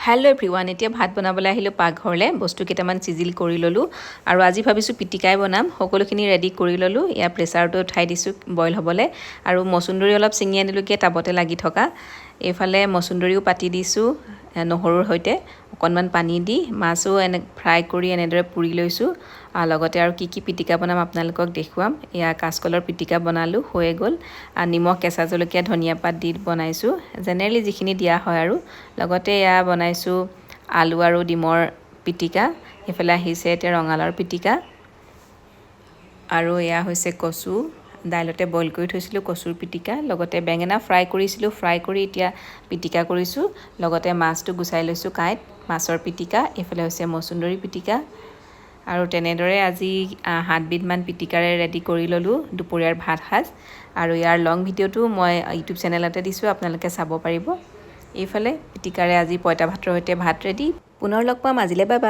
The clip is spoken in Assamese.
হেল্ল' এভৰিৱান এতিয়া ভাত বনাবলৈ আহিলোঁ পাকঘৰলৈ বস্তু কেইটামান চিজিল কৰি ল'লোঁ আৰু আজি ভাবিছোঁ পিটিকাই বনাম সকলোখিনি ৰেডি কৰি ল'লোঁ ইয়াৰ প্ৰেছাৰটো উঠাই দিছোঁ বইল হ'বলৈ আৰু মচুন্দৰী অলপ ছিঙি আনিলোঁগৈ টাবতে লাগি থকা এইফালে মচুন্দৰীও পাতি দিছোঁ নহৰুৰ সৈতে অকণমান পানী দি মাছো ফ্ৰাই কৰি এনেদৰে পুৰি লৈছোঁ লগতে আৰু কি পিটিকা বনাম আপোনালোকক দেখুৱাম এয়া কাচকলৰ পিটিকা বনালোঁ হৈয়ে গ'ল নিমখ কেঁচা জলকীয়া ধনিয়া পাত দি বনাইছোঁ জেনেৰেলি যিখিনি দিয়া হয় আৰু লগতে এয়া বনাইছোঁ আলু আৰু ডিমৰ পিটিকা এইফালে আহিছে এতিয়া ৰঙালাওৰ পিটিকা আৰু এয়া হৈছে কচু দাইলতে বইল কৰি থৈছিলোঁ কচুৰ পিটিকা লগতে বেঙেনা ফ্ৰাই কৰিছিলোঁ ফ্ৰাই কৰি এতিয়া পিটিকা কৰিছোঁ লগতে মাছটো গুচাই লৈছোঁ কাইট মাছৰ পিটিকা এইফালে হৈছে মচুন্দৰী পিটিকা আৰু তেনেদৰে আজি 7 বিধমান পিটিকাৰে ৰেডি কৰি ল'লোঁ দুপৰীয়াৰ ভাত সাজ আৰু ইয়াৰ লং ভিডিঅ'টো মই ইউটিউব চেনেলতে দিছোঁ আপোনালোকে চাব পাৰিব এইফালে পিটিকাৰে আজি পইতা ভাতৰ সৈতে ভাত ৰেডি পুনৰ লগ পাম আজিলৈ বাই বাই